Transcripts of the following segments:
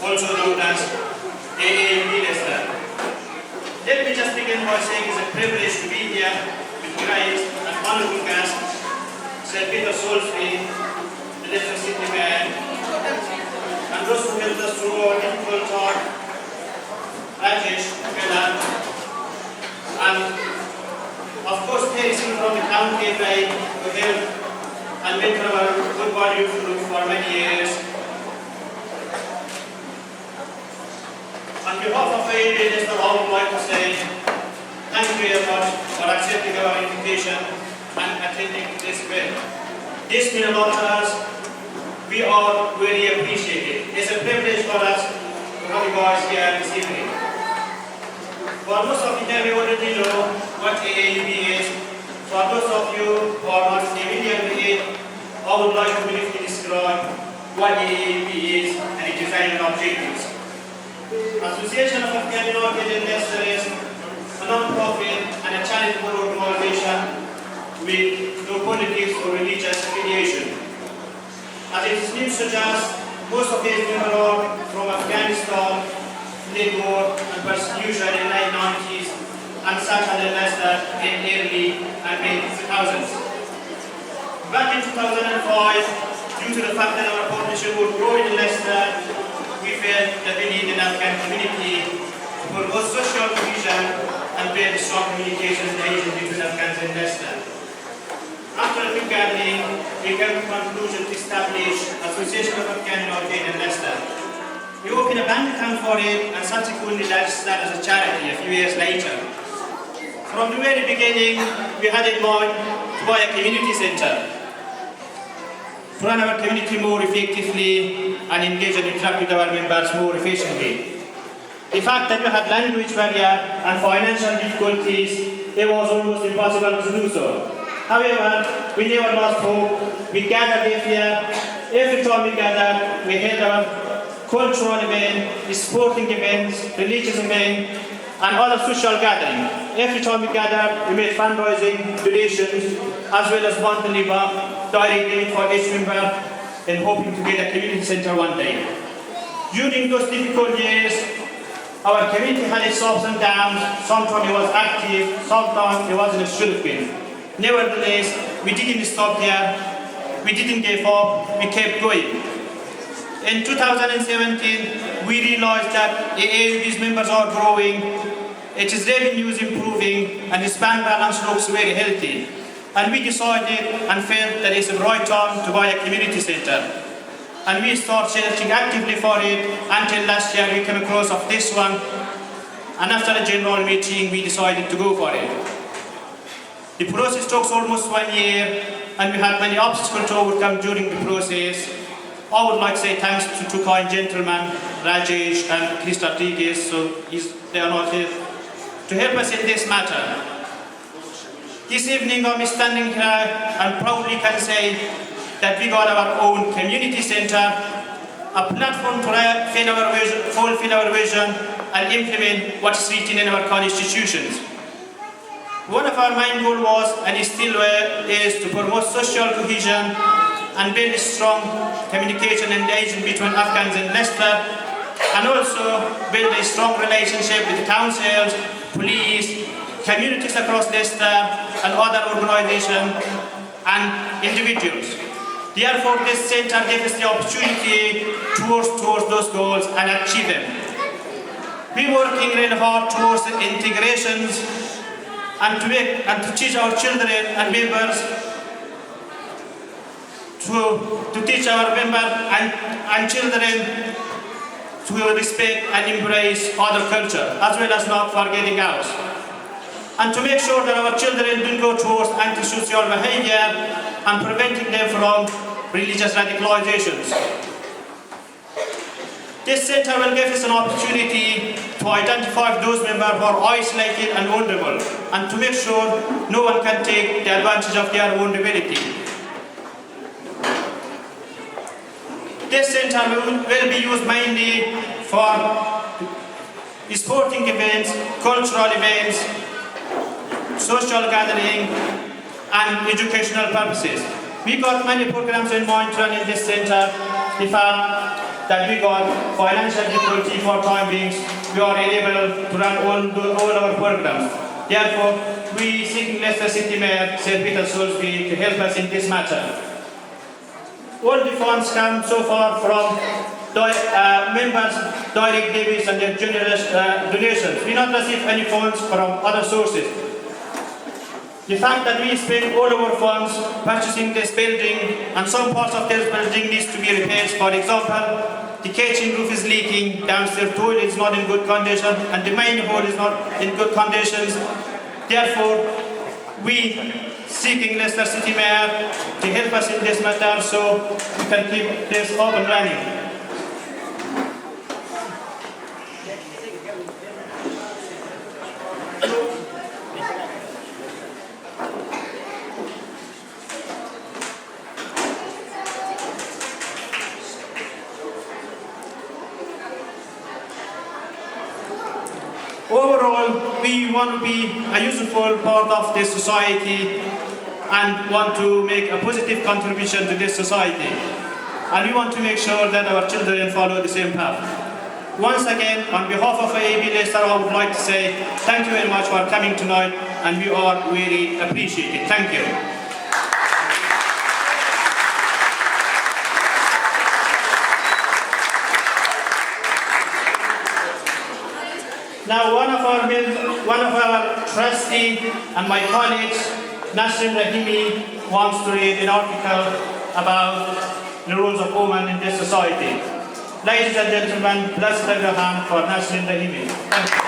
also known as AAUB Leicester. Let me just begin by saying it's a privilege to be here with you guys and honourable guest, Sir Peter Soulsby, the Leicester City Mayor, and those who helped us through our difficult talk, Rajesh, and of course Terry from the county who helped and mentor our good body group for many years. On behalf of AAUB Leicester, I would like to say thank you very much for accepting our invitation and attending this event. This means a lot to us. We are very appreciated. It's a privilege for us to have you guys here this evening. For most of you here, we already know what AAUB is. For those of you who are not familiar with it, I would like to briefly describe what AAUB is and its design and objectives. Association of Afghan Norwegian Leicester is a non-profit and a charitable organization with no politics or religious affiliation. As its name suggests, most of its members are from Afghanistan, led war and persecution in the 1990s and settled in Leicester in early and mid-2000s. Back in 2005, due to the fact that our population would grow in Leicester, we felt that we need an Afghan community to promote social cohesion and build strong communication between Afghans and Leicester. After a big gathering, we came to the conclusion to establish Association of Afghan Norwegian in Leicester. We opened a bank account for it and subsequently registered as a charity a few years later. From the very beginning, we had in mind to buy a community centre, to run our community more effectively and engage and interact with our members more efficiently. The fact that we had language barrier and financial difficulties, it was almost impossible to do so. However, we never lost hope. We gathered every year. Every time we gathered, we held our cultural events, sporting events, religious events, and other social gatherings. Every time we gathered, we made fundraising, donations, as well as monthly directly for each member and hoping to get a community centre one day. During those difficult years, our community had its ups and downs. Sometimes it was active, sometimes it wasn't as should have been. Nevertheless, we didn't stop here, we didn't give up, we kept going. In 2017, we realized that AAUB's members are growing, its revenue is improving, and its bank balance looks very healthy. And we decided and felt that it's the right time to buy a community centre. And we started searching actively for it until last year we came across of this one. And after a general meeting, we decided to go for it. The process took almost 1 year, and we had many obstacles to overcome during the process. I would like to say thanks to two kind gentlemen, Rajesh and Chris Rodriguez, they are not here, to help us in this matter. This evening I'm standing here and proudly can say that we got our own community centre, a platform to fulfill our vision and implement what is written in our constitutions. One of our main goals was, and still is, to promote social cohesion and build a strong communication and engagement between Afghans and Leicester, and also build a strong relationship with the councils, police, communities across Leicester, and other organisations and individuals. Therefore, this centre gives us the opportunity towards those goals and achieve them. We're working really hard towards the integrations and to teach our children and members to teach our members and children to respect and embrace other culture, as well as not forgetting ours. And to make sure that our children don't go towards antisocial behavior and preventing them from religious radicalizations. This centre will give us an opportunity to identify those members who are isolated and vulnerable, and to make sure no one can take the advantage of their vulnerability. This centre will be used mainly for sporting events, cultural events, social gathering, and educational purposes. We got many programs in mind to run in this centre. In fact, that we got financial difficulty for time being, we are unable to run all our programs. Therefore, we seek Leicester City Mayor Sir Peter Soulsby to help us in this matter. All the funds come so far from members' direct debits and their generous donations. We not receive any funds from other sources. The fact that we spend all our funds purchasing this building, and some parts of this building needs to be repaired. For example, the kitchen roof is leaking, downstairs toilet is not in good condition, and the main hall is not in good conditions. Therefore, we seeking Leicester City Mayor to help us in this matter so we can keep this up and running. Overall, we want to be a useful part of this society and want to make a positive contribution to this society. And we want to make sure that our children follow the same path. Once again, on behalf of AAUB Leicester, I would like to say thank you very much for coming tonight, and we are really appreciated. Thank you. Now, one of our trustees and my colleagues, Nasrin Rahimi, wants to read an article about the roles of women in this society. Ladies and gentlemen, let's clap your hand for Nasrin Rahimi. Thank you.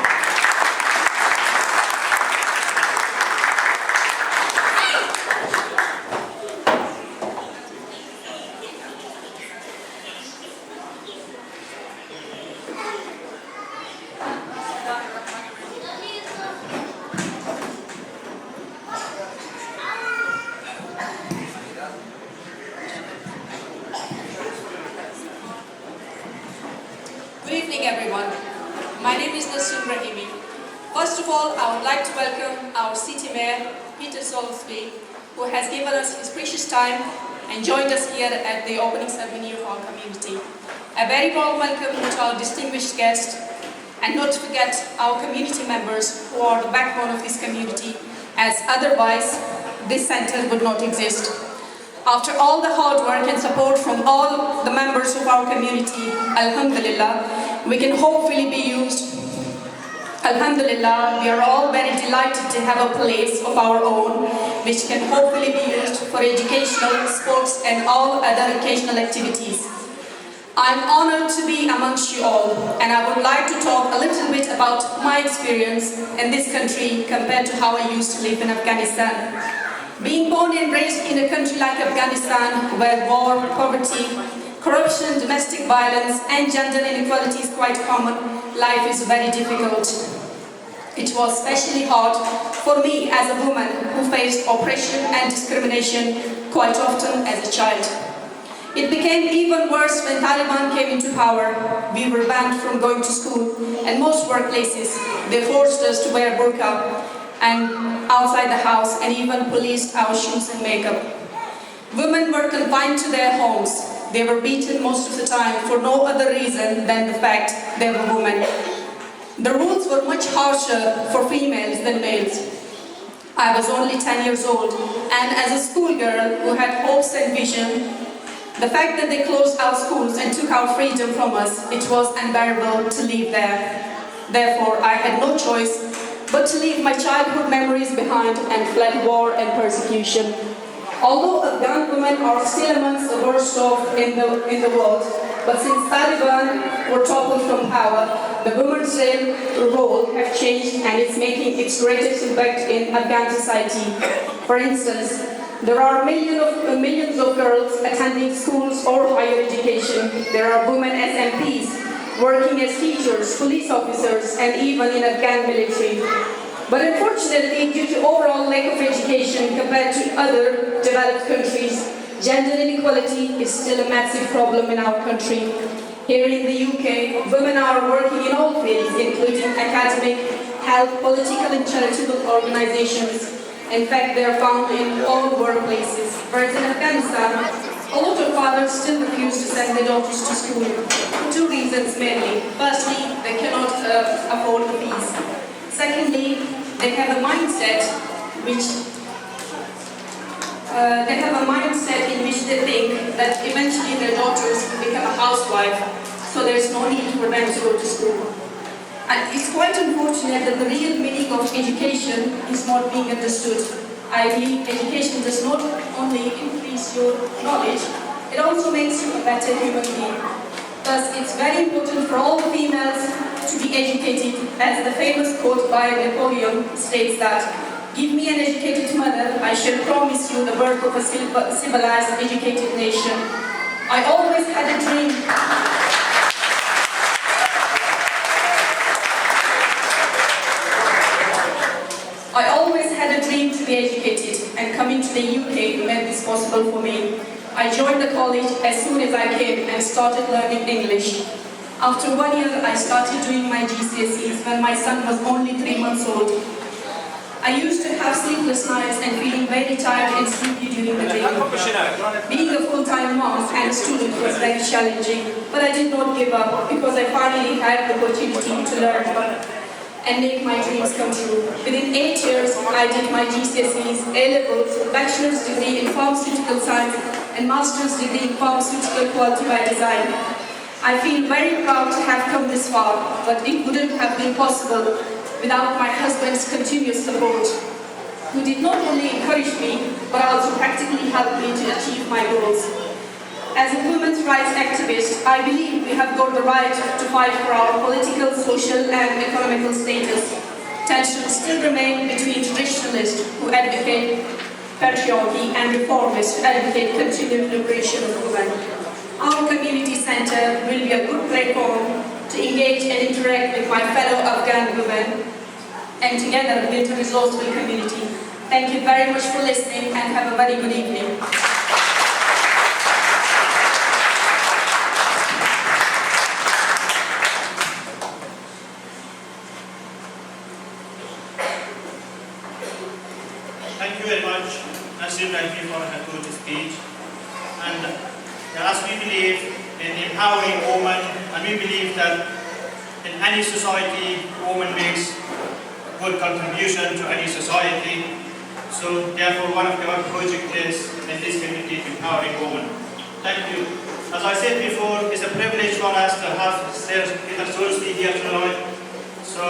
Good evening, everyone. My name is Sir Peter Soulsby. First of all, I would like to welcome our City Mayor, Peter Soulsby, who has given us his precious time and joined us here at the opening ceremony of our community. A very warm welcome to our distinguished guests, and not to forget our community members who are the backbone of this community, as otherwise this centre would not exist. After all the hard work and support from all the members of our community, Alhamdulillah, we can hopefully be used. Alhamdulillah, we are all very delighted to have a place of our own, which can hopefully be used for educational, sports and all other occasional activities. I'm honoured to be amongst you all, and I would like to talk a little bit about my experience in this country compared to how I used to live in Afghanistan. Being born and raised in a country like Afghanistan, where war, poverty, corruption, domestic violence and gender inequality is quite common, life is very difficult. It was especially hard for me as a woman who faced oppression and discrimination quite often as a child. It became even worse when Taliban came into power. We were banned from going to school, and most workplaces, they forced us to wear burqa and outside the house, and even policed our shoes and makeup. Women were confined to their homes. They were beaten most of the time for no other reason than the fact they were women. The rules were much harsher for females than males. I was only 10 years old, and as a schoolgirl who had hopes and vision, the fact that they closed our schools and took our freedom from us, it was unbearable to live there. Therefore, I had no choice but to leave my childhood memories behind and fled war and persecution. Although Afghan women are still amongst the worst off in the world, but since Taliban were toppled from power, the women's role have changed, and it's making its greatest impact in Afghan society. For instance, there are millions of girls attending schools or higher education. There are women as MPs, working as teachers, police officers, and even in Afghan military. But unfortunately, due to overall lack of education compared to other developed countries, gender inequality is still a massive problem in our country. Here in the UK, women are working in all fields, including academic, health, political and charitable organizations. In fact, they are found in all workplaces. Whereas in Afghanistan, A lot of fathers still refuse to send their daughters to school for two reasons mainly. Firstly, they cannot afford the fees. Secondly, they have a mindset in which they think that eventually their daughters will become a housewife, so there is no need for them to go to school. And it's quite unfortunate that the real meaning of education is not being understood. I believe education does not only increase your knowledge, it also makes you a better human being. Thus, it's very important for all females to be educated, as the famous quote by Napoleon states that, "Give me an educated mother, I shall promise you the birth of a civilized, educated nation." I always had a dream. I always had a dream to be educated, and coming to the UK made this possible for me. I joined the college as soon as I came and started learning English. After 1 year, I started doing my GCSEs when my son was only 3 months old. I used to have sleepless nights and feeling very tired and sleepy during the day. Being a full-time mom and a student was very challenging, but I did not give up because I finally had the opportunity to learn and make my dreams come true. Within 8 years, I did my GCSEs, A-levels, bachelor's degree in pharmaceutical science, and master's degree in pharmaceutical quality by design. I feel very proud to have come this far, but it wouldn't have been possible without my husband's continuous support, who did not only encourage me, but also practically helped me to achieve my goals. As a women's rights activist, I believe we have got the right to fight for our political, social and economical status. Tensions still remain between traditionalists who advocate patriarchy and reformists who advocate continued liberation of women. Our community centre will be a good platform to engage and interact with my fellow Afghan women and together build a resourceful community. Thank you very much for listening and have a very good evening. Thank you very much, Nasir, for a good speech. And as we believe in empowering women, and we believe that in any society, women makes a good contribution to any society. So therefore, one of our projects is in this community empowering women. Thank you. As I said before, it's a privilege for us to have Sir Peter Soulsby here tonight. So,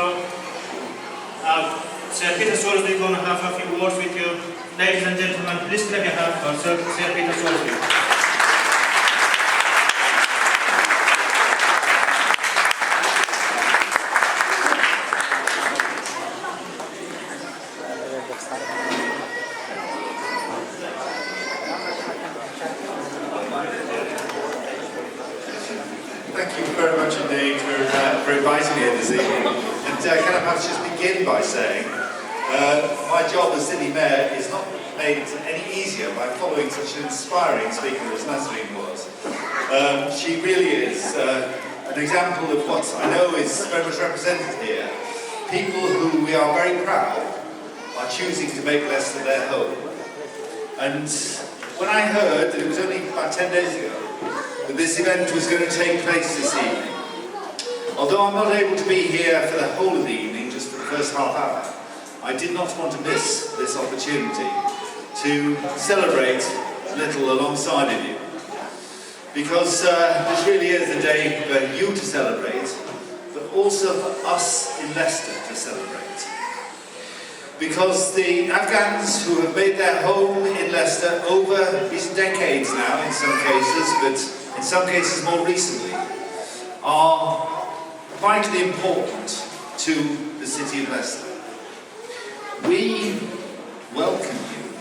Sir Peter Soulsby is going to have a few words with you. Ladies and gentlemen, please clap your hands for Sir Peter Soulsby. Thank you very much indeed for inviting me here this evening. And can I perhaps just begin by saying my job as City Mayor is not made any easier by following such an inspiring speaker as Nasreen was. She really is an example of what I know is very much represented here. People who we are very proud are choosing to make Leicester their home. And when I heard that it was only about 10 days ago that this event was going to take place this evening, although I'm not able to be here for the whole of the evening, just for the first half hour, I did not want to miss this opportunity to celebrate a little alongside of you. Because this really is a day for you to celebrate, but also for us in Leicester to celebrate. Because the Afghans who have made their home in Leicester over these decades now, in some cases, but in some cases more recently, are vitally important to the city of Leicester. We welcome you,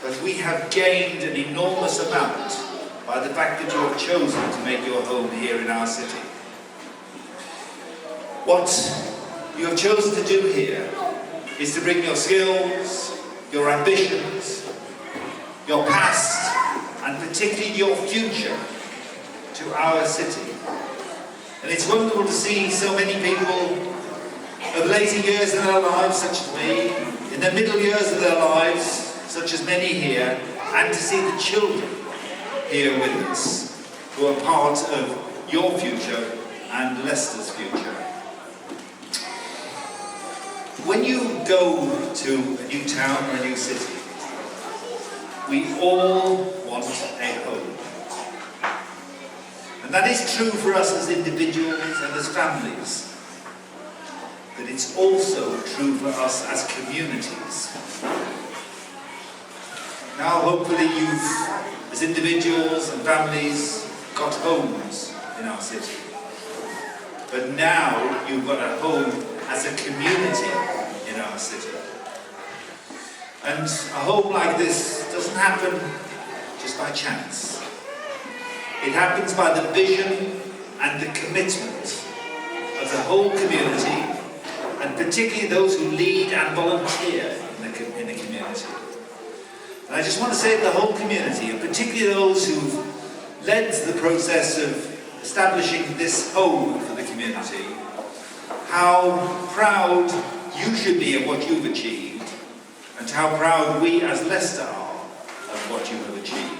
but we have gained an enormous amount by the fact that you have chosen to make your home here in our city. What you have chosen to do here is to bring your skills, your ambitions, your past, and particularly your future to our city. And it's wonderful to see so many people of later years in their lives, such as me, in the middle years of their lives, such as many here, and to see the children here with us, who are part of your future and Leicester's future. When you go to a new town or a new city, we all want a home. And that is true for us as individuals and as families. But it's also true for us as communities. Now hopefully you've, as individuals and families, got homes in our city. But now you've got a home as a community in our city. And a home like this doesn't happen just by chance. It happens by the vision and the commitment of the whole community, and particularly those who lead and volunteer in the community. And I just want to say to the whole community, and particularly those who've led the process of establishing this home for the community, how proud you should be of what you've achieved, and how proud we as Leicester are of what you have achieved.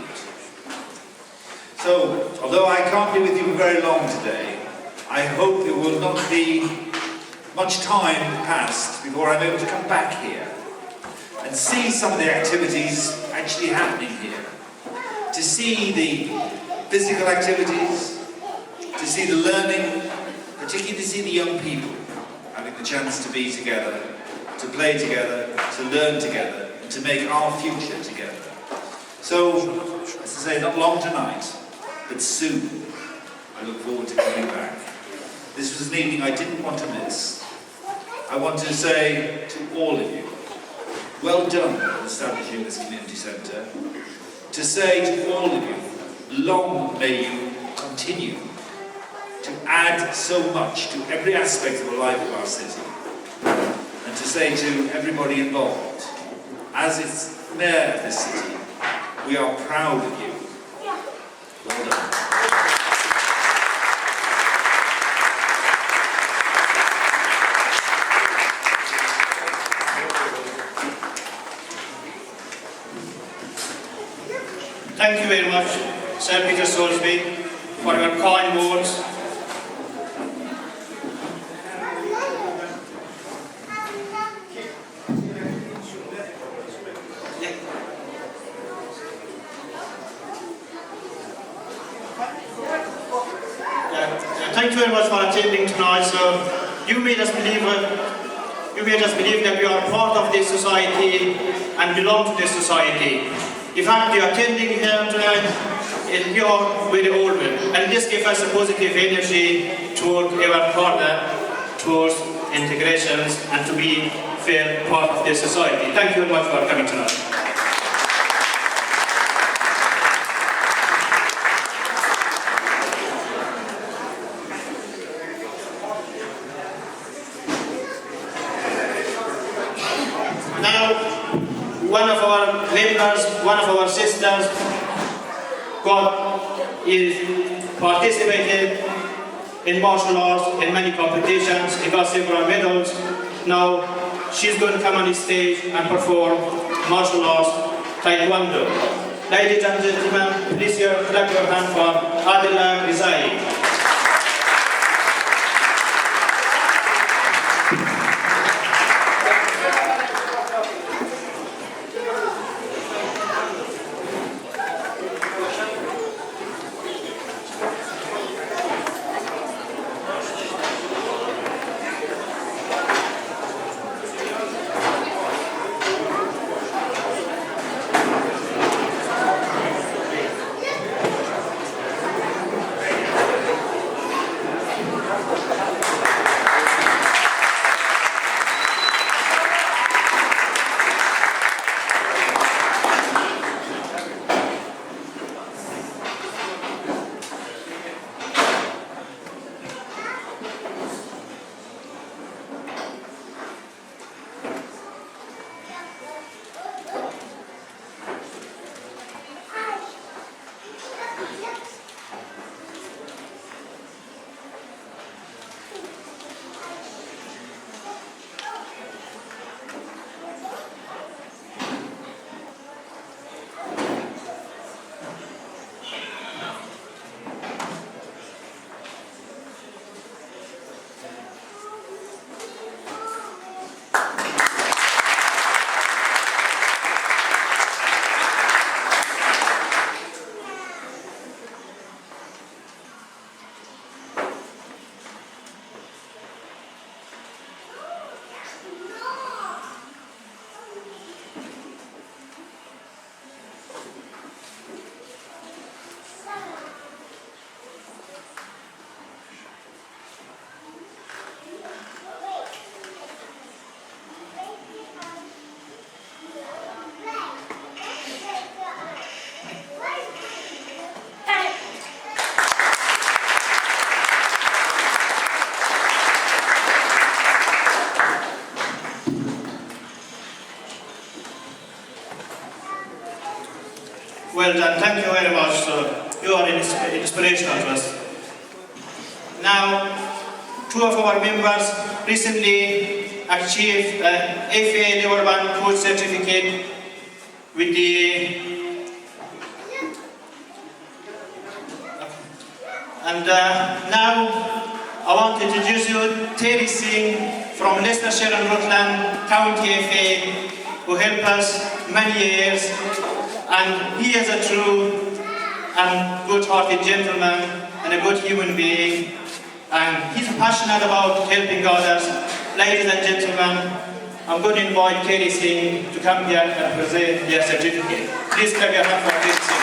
So, although I can't be with you very long today, I hope there will not be much time passed before I'm able to come back here and see some of the activities actually happening here. To see the physical activities, to see the learning, particularly to see the young people having the chance to be together, to play together, to learn together, and to make our future together. So, as I say, not long tonight, but soon. I look forward to coming back. This was an evening I didn't want to miss. I want to say to all of you, well done for establishing this community centre. To say to all of you, long may you continue to add so much to every aspect of the life of our city. And to say to everybody involved, as its mayor of this city, we are proud of you. Well done. Thank you very much, Sir Peter Soulsby, for your kind words. Thank you very much for attending tonight, sir. You made us believe that we are part of this society and belong to this society. In fact, you are attending here tonight, and we are very old, and this gives us a positive energy toward our partner, towards integrations, and to be fair part of this society. Thank you very much for coming tonight. One of our members, one of our sisters, is participated in martial arts in many competitions. He got several medals. Now she's going to come on the stage and perform martial arts Taekwondo. Ladies and gentlemen, please clap your hand for Adela Rizai. well done. Thank you very much. So you are inspirational to us. Now, two of our members recently achieved FA Level 1 coach certificate with the now I want to introduce you Terry Singh from Leicestershire and Rutland County FA, who helped us many years, and he is a true and good-hearted gentleman and a good human being, and he's passionate about helping others. Ladies and gentlemen, I'm going to invite Terry Singh to come here and present their certificate. Please clap your hand for Terry Singh.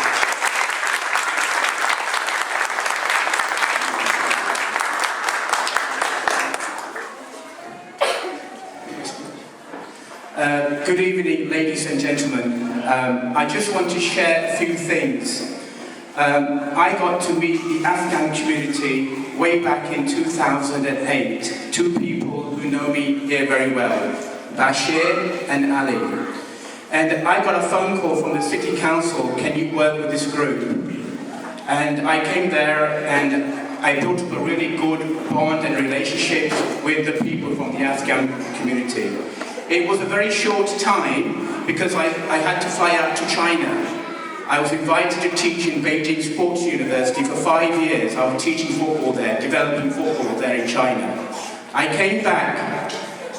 Good evening, ladies and gentlemen. I just want to share a few things. I got to meet the Afghan community way back in 2008. Two people who know me here very well, Bashir and Ali. And I got a phone call from the city council, can you work with this group? And I came there and I built up a really good bond and relationship with the people from the Afghan community. It was a very short time because I had to fly out to China. I was invited to teach in Beijing Sports University for 5 years. I was teaching football there, developing football there in China. I came back,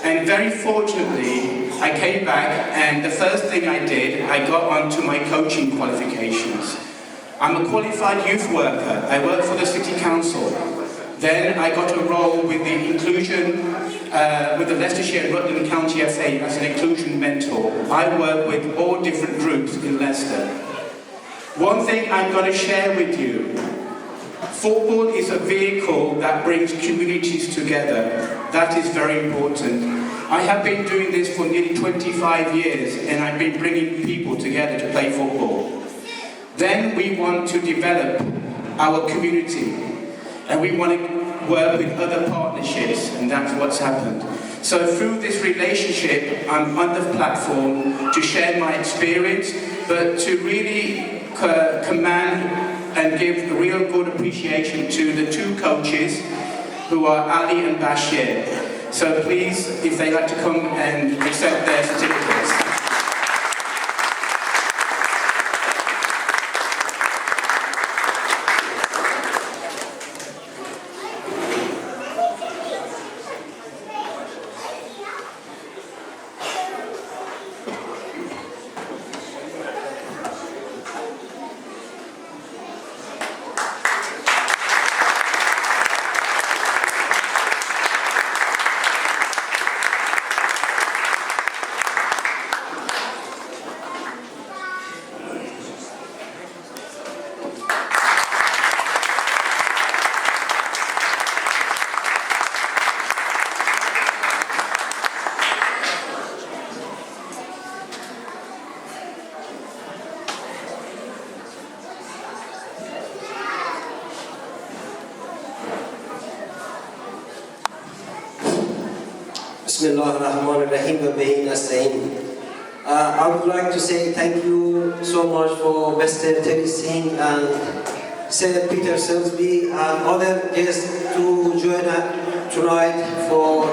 and very fortunately, I came back, and the first thing I did, I got onto my coaching qualifications. I'm a qualified youth worker. I work for the city council. Then I got a role with the inclusion, with the Leicestershire and Rutland County FA as an inclusion mentor. I work with all different groups in Leicester. One thing I'm going to share with you, football is a vehicle that brings communities together. That is very important. I have been doing this for nearly 25 years and I've been bringing people together to play football. Then we want to develop our community and we want to work with other partnerships, and that's what's happened. So through this relationship, I'm on the platform to share my experience, but to really command and give a real good appreciation to the two coaches who are Ali and Bashir. So please, if they'd like to come and accept their certificates. I would like to say thank you so much for Mr. Terry Singh and Sir Peter Soulsby and other guests to join us tonight for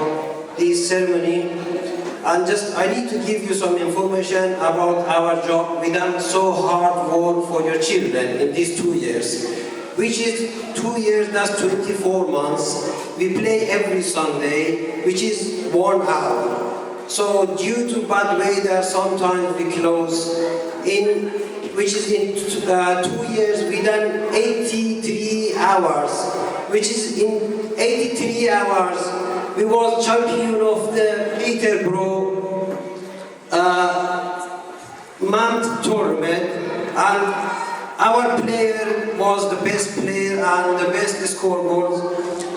this ceremony. And I need to give you some information about our job. We done so hard work for your children in these 2 years, which is 2 years, that's 24 months. We play every Sunday, which is 1 hour. So due to bad weather, sometimes we close. Which is in 2 years, we done 83 hours, which is in 83 hours, we was champion of the Peterborough month tournament, and our player was the best player and the best scoreboard.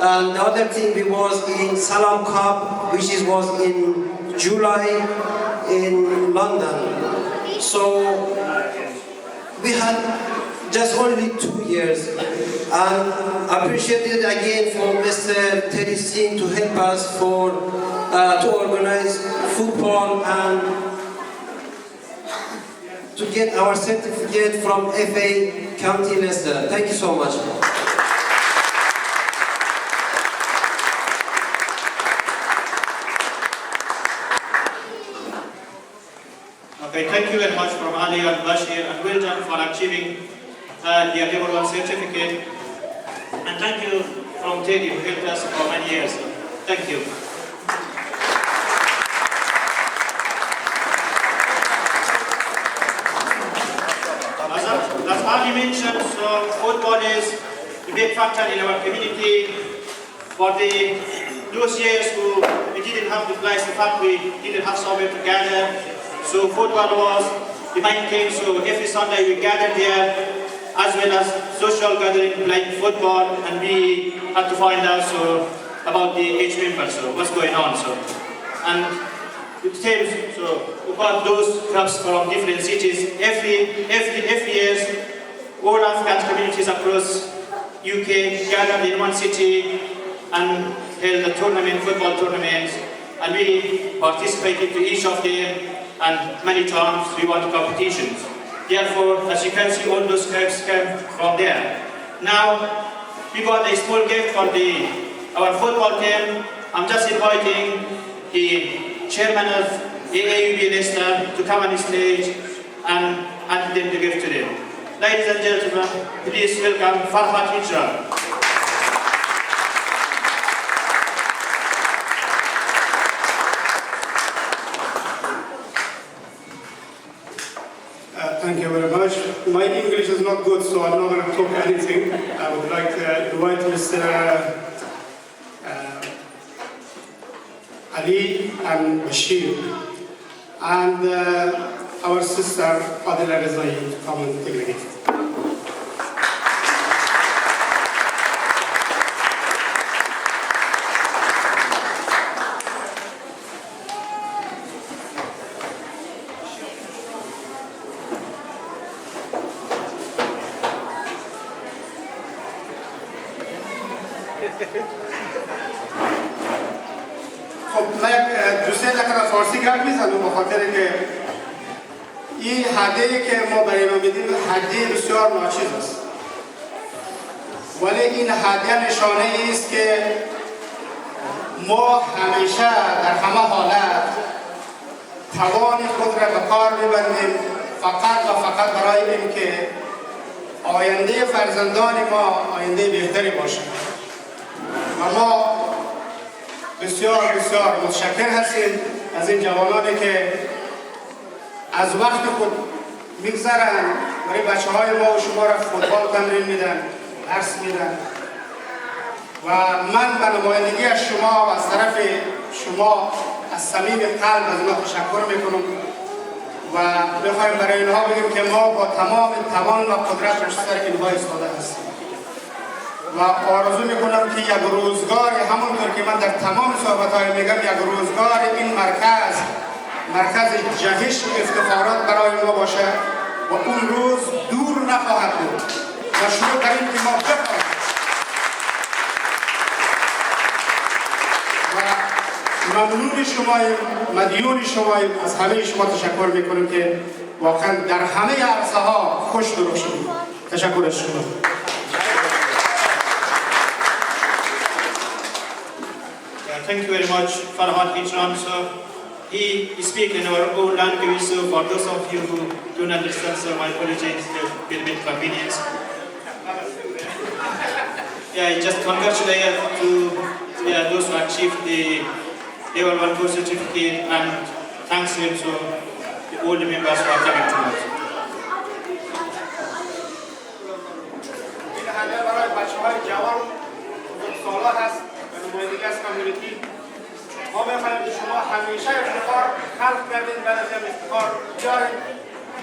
And the other thing, we was in Salam Cup, which was in July in London. So we had just only 2 years, and I appreciate it again for Mr. Terry Singh to help us to organize football and to get our certificate from AAUB Community Leicester. Thank you so much. Okay, thank you very much from Ali and Bashir, and well done for achieving the level 1 certificate. And thank you from Teddy who helped us for many years. Thank you. As Ali mentioned, so football is a big factor in our community. For those years who we didn't have the place, in fact we didn't have somewhere to gather. So football was the main thing. So every Sunday we gathered here, as well as social gathering, playing football, and we had to find out about each member, so what's going on. So, and it seems we got those clubs from different cities. Every year, all African communities across UK gathered in one city and held football tournaments, and we participated to each of them, and many times we won competitions. Therefore, as you can see, all those clubs came from there. Now, we got a small gift for our football team. I'm just inviting the chairman of AAUB Leicester to come on the stage and hand them the gift to them. Ladies and gentlemen, please welcome Farhat Hijra. Thank you very much. My English is not good, so I'm not going to talk anything. I would like to invite Mr. Ali and Bashir and our sister Adila Rezai to come and take the gift. خب من دوست دارم فارسی گپ میزنم به خاطر که این هدیه‌ای که ما برای ما میدیم هدیه بسیار ناچیز است، ولی این هدیه نشانه ای است که ما همیشه در همه حالت توان خود را به کار میبندیم فقط و فقط برای اینکه آینده فرزندان ما آینده بهتری باشه. و ما بسیار متشکر هستیم از این جوانانی که از وقت خود میگذرن برای بچه‌های ما و شما را فوتبال تمرین میدن، درس میدن. و من به نمایندگی از شما و از طرف شما از صمیم قلب از اینا تشکر میکنم و میخوایم برای اینها بگیم که ما با تمام توان و قدرت پشت سر اینها ایستاده هستیم و آرزو میکنم که یک روزگار همونطور که من در تمام صحبت‌های میگم یک روزگار این مرکز جهش و افتخارات برای ما باشه و اون روز دور نخواهد بود و شروع داریم که ما بخواهیم و ممنون شماییم، مدیون شماییم، از همه شما تشکر میکنم که واقعا در همه عرصه ها خوش درشتید. تشکر از شما. Thank you very much, Farhat Hijran. So he speaks in our own language, so for those of you who don't understand, so my apologies, there will be a bit convenience. Yeah, just congratulate to those who achieved the level 1 course certificate and thanks him to all the members who are coming tonight. این هدیه برای بچه‌های جوان سالات هست به نمایندگی از کامیونیتی. ما می‌خوایم که شما همیشه افتخار خلق کردین، بعد از این افتخار بیارین.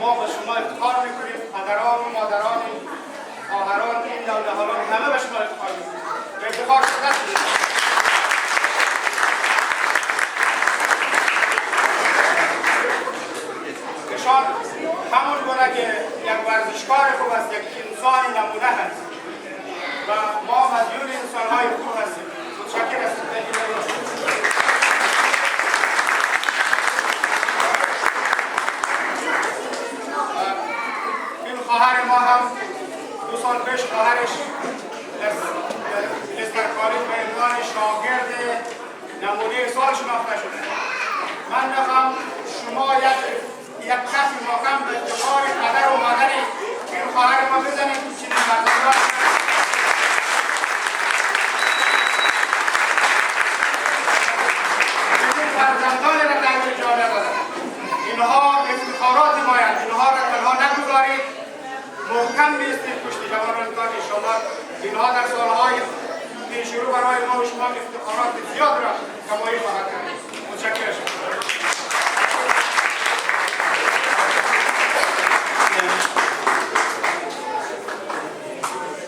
ما به شما افتخار می‌کنیم، پدران و مادران، خواهران، این نوجوانان همه به شما افتخار می‌کنیم. به افتخار شدت می‌کنیم. نشان همون گونه که یک ورزشکار خوب است، یک انسان نمونه هست و ما مدیون انسان‌های خوب هستیم. متشکر هستیم. شاگرد نمونه سال شناخته شده. من میخوام شما یک کسی مقام به افتخار پدر و مادر این خواهر ما بزنید که چیزی فرزندان فرزندان را تحویل جا ندادن. اینها افتخارات مایند. اینها را تنها نگذارید، محکم بیستید پشت جوانان شما. اینها در سالهای پیش رو برای ما و شما افتخارات زیاد را کمایی خواهد کرد. متشکرم.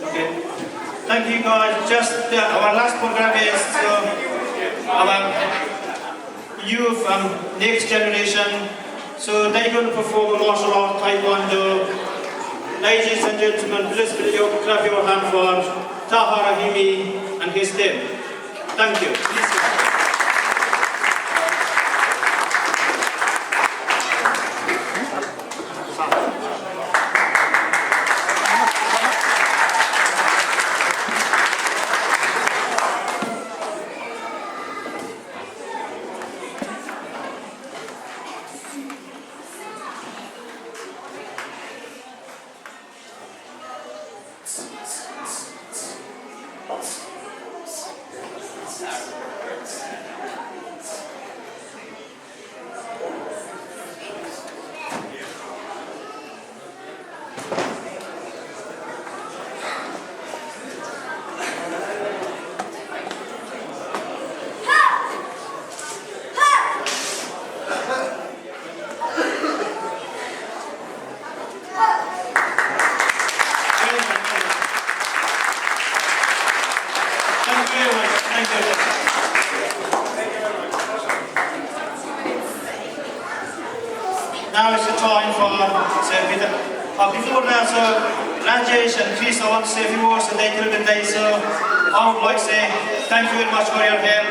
Okay. Thank you guys. Just our last program is our youth next generation. So they're going to perform a martial art, taekwondo. Ladies and gentlemen, please clap your hand for Taha Rahimi and his team. Thank you. Now is the time for Sir Peter. Before that, Rajesh and Chris, I want to say a few words and they will be there. So I would like to say thank you very much for your help.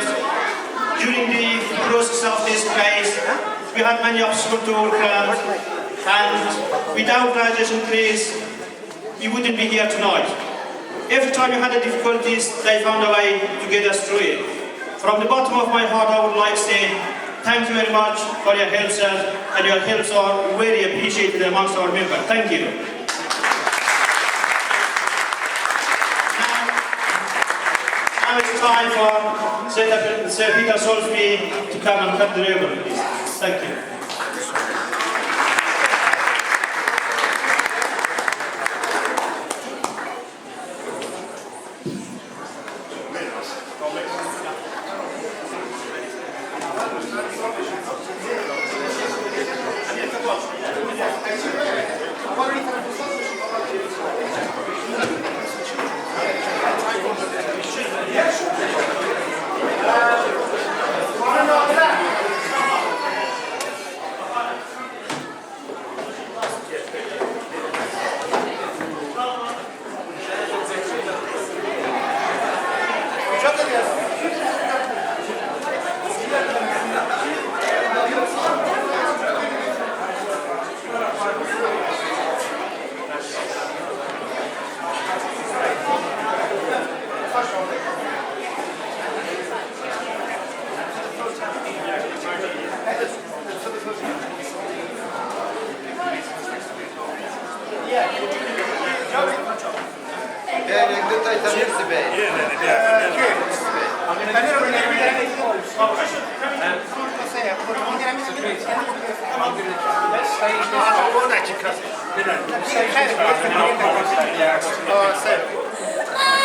During the process of this race, we had many obstacles to overcome, and without Rajesh and Chris, you wouldn't be here tonight. Every time you had the difficulties, they found a way to get us through it. From the bottom of my heart, I would like to say thank you very much for your help, sir, and your helps are very appreciated amongst our members. Thank you. Now it's time for Sir Peter Soulsby to come and cut the ribbon, please. Thank you.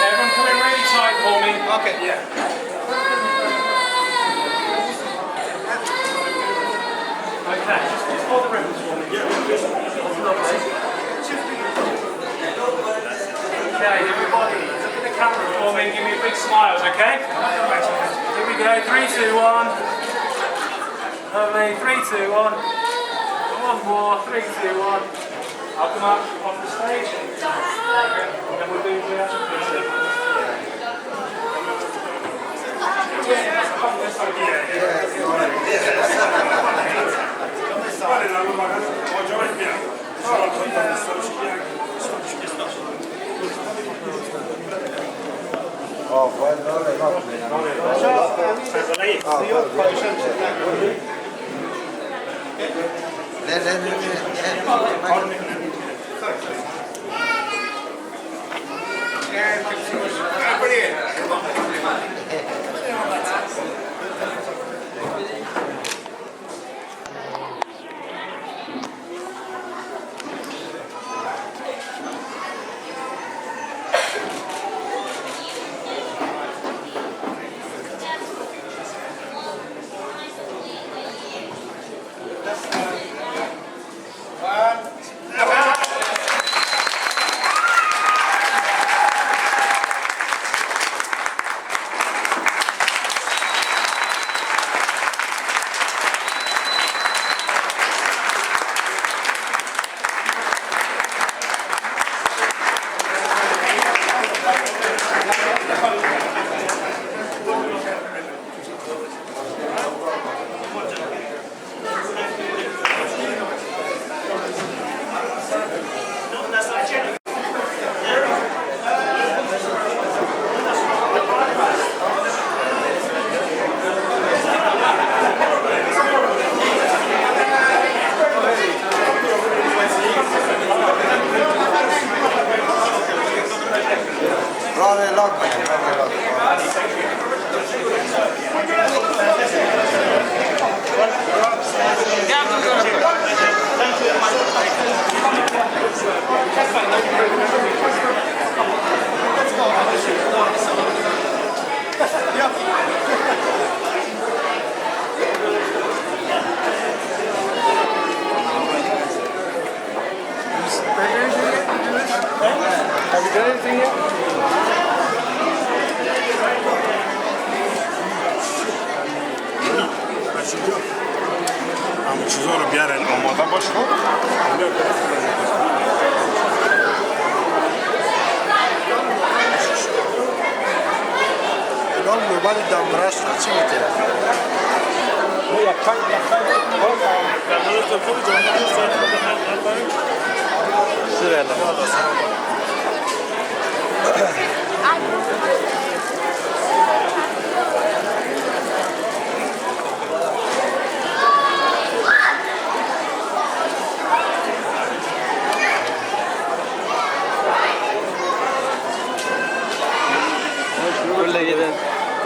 Everyone come in really tight for me. Okay. Yeah. Okay, just hold the ribbons for me. Okay, everybody, look at the camera for me and give me big smiles, okay? Here we go, 3, 2, 1. Lovely, 3, 2, 1. One more, 3, 2, 1. I'll come up on the stage and we'll do the Have you done anything yet? همه چیزا رو بیارن آماده باش خب الان موبایل دمبرش رو چی میتونه؟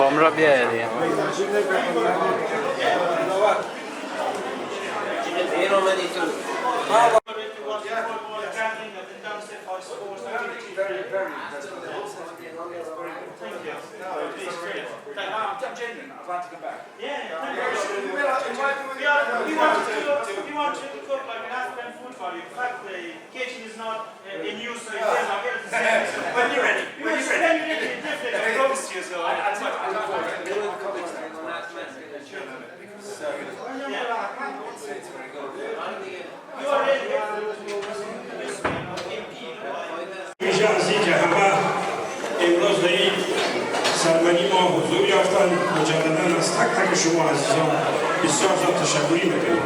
کامرا بیاری I'm genuine. I'd like to come back. We want to cook like an African food for you. In fact, the kitchen is not in use, so you may not get it the same. When you're ready. When you're ready. I promise you so. میشه از این که همه امروز در این سرمنی ما حضور یافتن مجددا از تک تک شما عزیزان بسیار زیاد تشکری میکنیم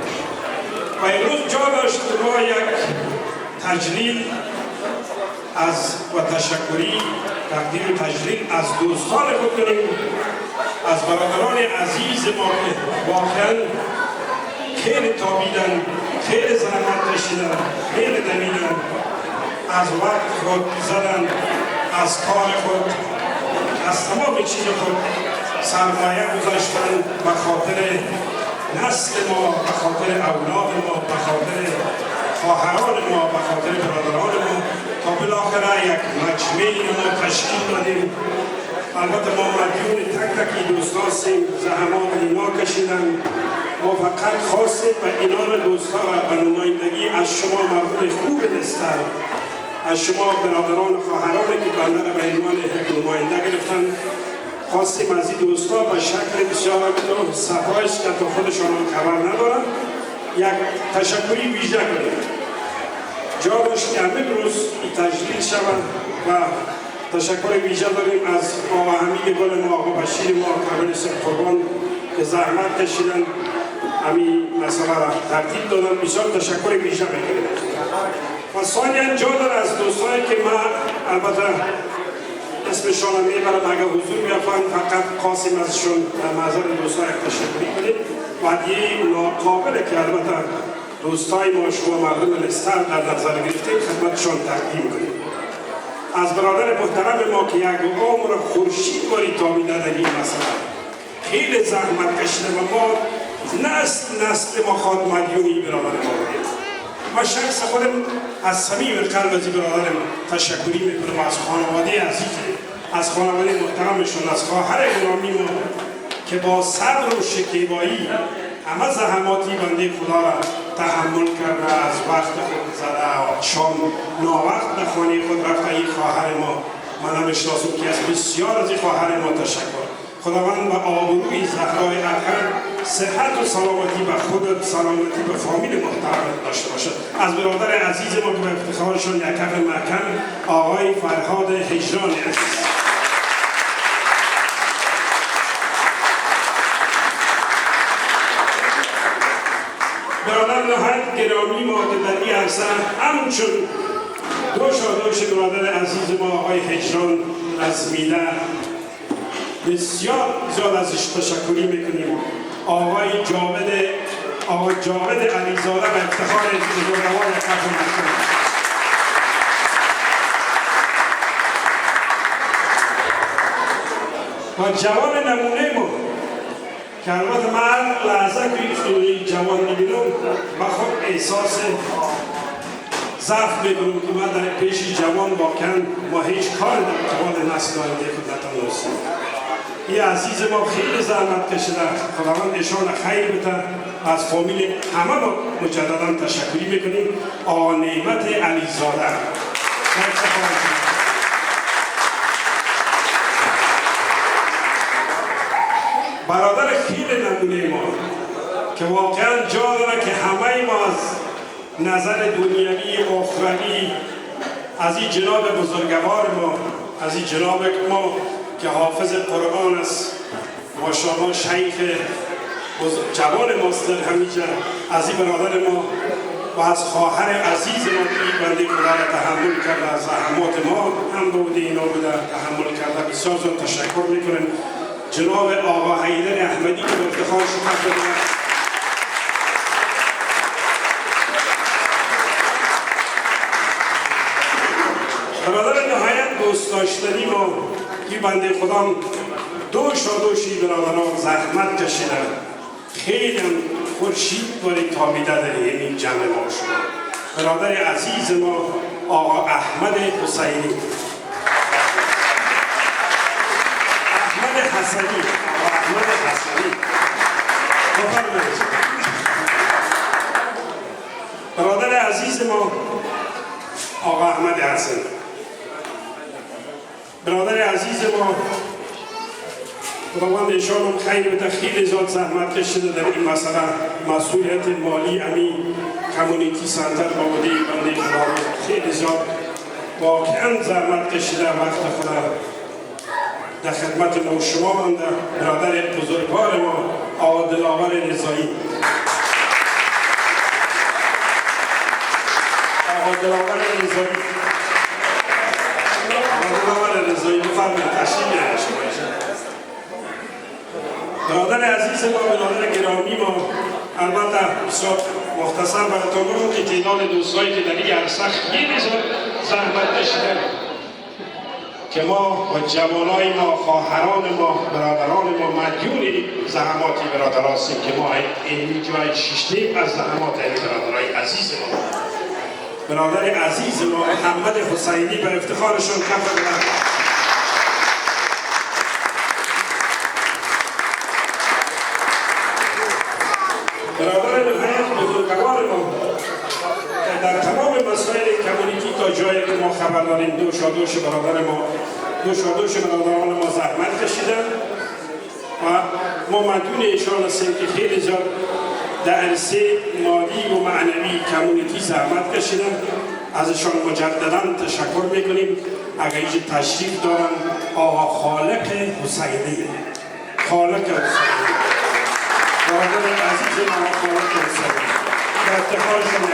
و امروز جا داشت ما یک تجلیل از و تشکری تقدیم تجلیل از دوستان خود کنیم از برادران عزیز ما که واقعا خیلی تابیدن خیلی زحمت کشیدن خیلی دویدن از وقت خود زدن از کار خود از تمام چیز خود سرمایه گذاشتن به خاطر نسل ما به خاطر اولاد ما به خاطر خواهران ما به خاطر برادران ما تا بالاخره یک مجمعی ما تشکیل دادیم البته ما مدیون تک تک دوستان زحمات اینا کشیدن ما فقط خواستیم و اینان دوستا و به نمایندگی از شما مردم خوب لستر از شما برادران و خواهرانی که بنده را به عنوان نماینده گرفتن خواستیم از این دوستا به شکل بسیار صفایش که تا خودشان خبر ندارن یک تشکری ویژه کنیم جا داشت که امروز این تجلیل شود و تشکر ویژه داریم از آقا حمید گل ما آقا بشیر ما قبل قربان که زحمت کشیدن همین مسئله را ترتیب دادن بسیار تشکر ویژه میکنیم و ثانیا جا داره از دوستانی که ما البته اسمشان رو میبرم اگر حضور بیافند فقط قاسم ازشون در معذر دوستای تشکری کنید و یه ناقابله که البته دوستای ما شما مردم لستر در نظر گرفتید خدمتشان تقدیم کنید. از برادر محترم ما که یک عمر خورشید باری تابیده در این مسئله خیلی زحمت کشیده و ما نسل ما خواد مدیونی برادر ما بودیم. ما شخص خودم از صمیم قلب از برادرم تشکری میکنم از خانواده عزیزم، از خانواده محترمشون، از خواهر گرامی ما که با صبر و شکیبایی همه زحماتی بنده خدا را تحمل کرده، از وقت خود زده شام ناوقت به خانه خود رفته. این خواهر ما من نمیشناسم که از بسیار از این خواهر ما تشکر. خداوند به آبروی زهرای اطهر صحت و سلامتی به خودت، سلامتی به فامیل محترمت داشته باشد. از برادر عزیز ما که به افتخارشون یک کف محکم آقای فرهاد هجرانی عزیز. برادر نهایت گرامی ما که در این عرصه همچون دوش برادر عزیز ما آقای هجران از میله بسیار زیاد ازش تشکری میکنیم. آقای جاوید علیزاده به افتخار بزرگوار کف محکم. و جوان نمونه ما که البته من لحظه که جوان میبینم با خود احساس ضعف میکنم که من در پیش جوان واقعا ما هیچ کار نمیتوان نسل آینده خود نتوانستیم. این عزیز ما خیلی زحمت کشیده، خداوند ایشان خیر بده. از فامیل همه ما مجددا تشکری میکنیم. آقا نعمت علیزاده برادر خیلی نمونه ما که واقعا جا داره که همه ما از نظر دنیوی اخروی از این جناب بزرگوار ما، از این جناب ما که حافظ قرآن است، ماشاءالله شیخ جوان ماست در همیشه، از این برادر ما و از خواهر عزیز ما که بنده خدا را تحمل کرده، از زحمات ما هم بوده اینا بوده تحمل کرده. بسیار زیاد تشکر میکنیم. جناب آقا حیدر احمدی که به افتخار شما بده، برادر نهایت دوست داشتنی ما که بنده خدا دوشی برادران زحمت کشیدن، خیلی خورشید باری تابیده در این جمع ما شما. برادر عزیز ما آقا احمد حسینی، حسنی، احمد حسنی، برادر عزیز ما آقا احمد حسنی، برادر عزیز ما خداوند ایشان خیر بده، خیلی زیاد زحمت کشیده در این مسئله. مسئولیت مالی امی کمیونیتی سنتر بابودی بنده خدا خیلی زیاد واقعا زحمت کشیده، وقت خدا در خدمت ما شما مانده. برادر بزرگوار ما آقا دلاور رضایی، بفرمایید تشریف بیارید شما. برادر عزیز ما، برادر گرامی ما، البته بسیار مختصر براتون بگم که تعداد دوستایی که در این عرصه خیلی زحمت کشیدن که ما با جوانای ما، خواهران ما، برادران ما مدیون زحماتی برادر هستیم که ما این جای شیشتیم از زحمات این برادرای عزیز ما. برادر عزیز ما محمد حسینی به افتخارشون کف بدن. برادر نهایت بزرگوار ما در تمام مسائل کمیونیتی تا جایی که ما خبر داریم دوش برادران ما زحمت کشیدن و ما مدیون ایشان هستیم که خیلی زیاد در عرصه مالی و معنوی کمیونیتی زحمت کشیدن. ازشان مجددا تشکر میکنیم. اگر اینجا تشریف دارن آقا خالق حسینی، برادر عزیز ما خالق حسینی در افتخارشون یک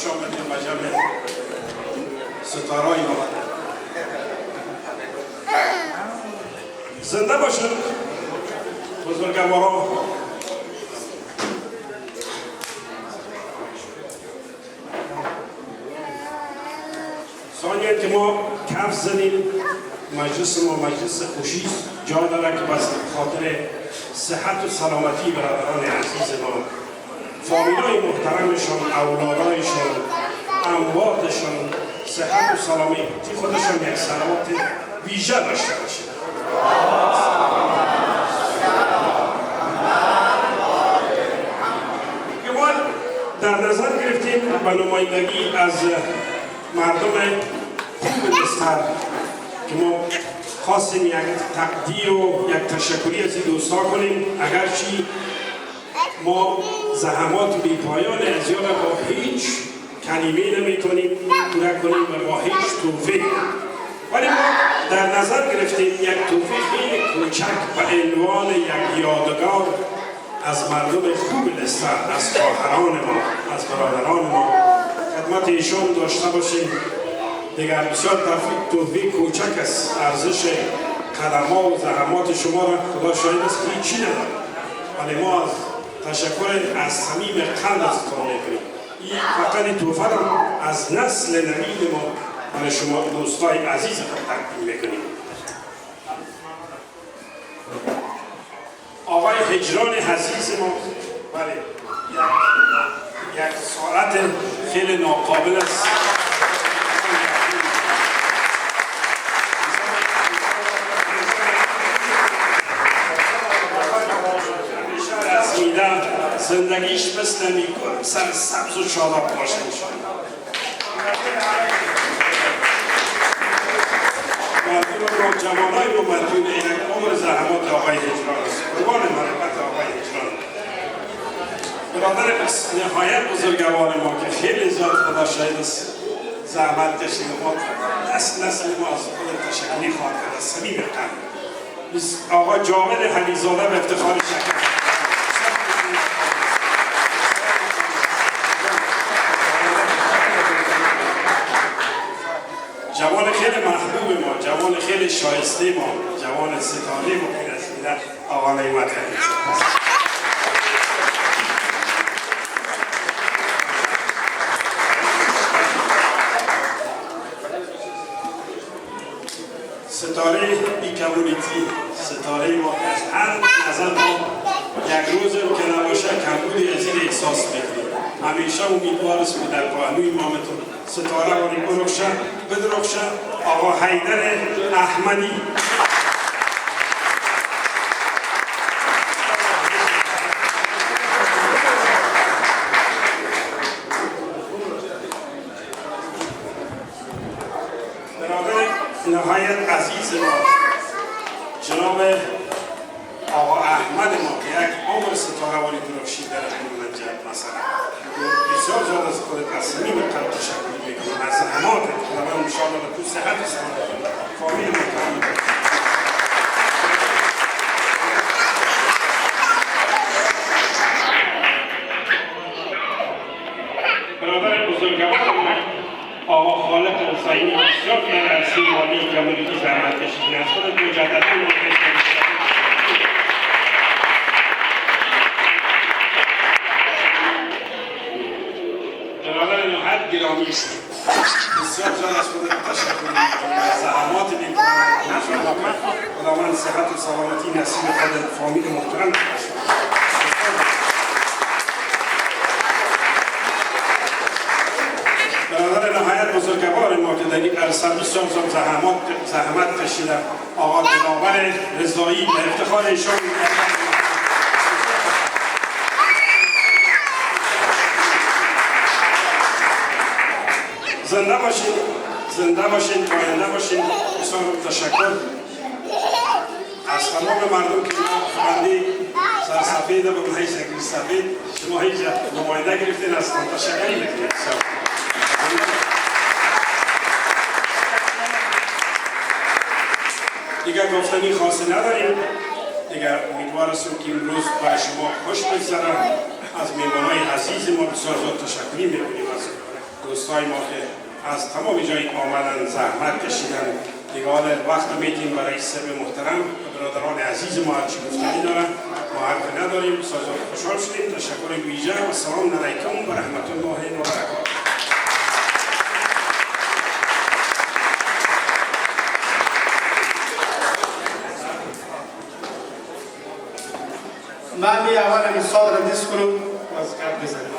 خوش آمدید به جمع ستاره‌های ما. زنده باشند بزرگواران. ثانیه که ما کف زدیم، مجلس ما مجلس خوشی جا داره که بس خاطر صحت و سلامتی برادران عزیز ما، فامیلای محترمشان، اولادایشان، امواتشان صحت و سلامتی خودشان یک صلوات ویژه داشته باشه. ما در نظر گرفتیم به نمایندگی از مردم خوب لستر که ما خواستیم یک تقدیر و یک تشکری از این دوستا کنیم، اگرچه ما زحمات بی پایان از یاد با هیچ کلمه نمیتونیم پورا کنیم و با هیچ توفیق، ولی ما در نظر گرفتیم یک توفیق کوچک به عنوان یک یادگار از مردم خوب لستر، از خواهران ما، از برادران ما خدمت ایشان داشته باشیم. دیگر بسیار توفیق کوچک است، ارزش قدم ها و زحمات شما را خدا شاهد است که هیچی ندارد، ولی ما از تشکر از صمیم قلب از کار میکنیم. این فقط توفه را از نسل نوید ما برای شما دوستای عزیز تقدیم میکنیم. آقای هجران عزیز ما، بله یک ساعت خیلی ناقابل است. زندگیش مثل میکنه سر سبز و شاداب باشه انشاءالله. مردم رو جوانای رو مدیون یک عمر زحمات آقای هجران است. قربان مرحمت آقای هجران. برادر نهایت بزرگوار ما که خیلی زیاد خدا شاهد است زحمت کشید ما نسل ما از خود تشکری خواهد کرد از صمیم قلب. آقا جاوید حلیزاده به افتخار شکر جوان خیلی محبوب ما، جوان خیلی شایسته ما، جوان ستاره ما که رسیده آقا نعمت حلیزاده ستاره بی کمیونیتی، ستاره ما از هر نظر ما یک روز رو که نباشه کمبودی از این احساس میکنیم. همیشه امیدوار است که در پهلوی امامتون ستاره واری بدرخشه. آقا حیدر احمدی نهایت عزیز ما جناب آقا احمد ما که یک عمر ستاره واری درخشی در این منجد مثلا بسیار زیاد از خودت از صمیم قلب تشکر میکنم از زحماتت که من انشاءالله تو صحت و سلامت فامیل محترم برادر بزرگوار ما آقا خالق حسینی بسیار در عرصه مالی کمیونیتی زحمت کشیدین. از خودت مجددا برادر نهایت گرامی است. بسیار زیاد از خودت تشکر می‌کنم از زحمات می‌کنم. انشاءالله خداوند صحت و سلامتی نصیب خود فامیل محترم باشد. برادر نهایت بزرگوار ما که در این عرصه بسیار زحمت کشیده آقا دلاور رضایی به افتخار ایشان زنده باشین پاینده باشین. بسیار تشکر از تمام مردم که خبرده سرسفید و به حیث اگری سفید شما هیچ نماینده گرفتین از تشکری میکنید. دیگر گفتنی خاصی نداریم. دیگر امیدوار هستیم که امروز برای شما خوش بگذره. از میهمانای عزیز ما بسیار زیاد تشکر میکنیم. دوستای ما که از تمام جای آمدن زحمت کشیدن دیگه وقت میتیم برای سر محترم و برادران عزیز ما هرچی گفتنی دارن ما حرف نداریم سازمان خوشحال شدیم تشکر ویژه و سلام علیکم و رحمت الله و برکاته. من اول این سال را دیست کنم از کار بزنیم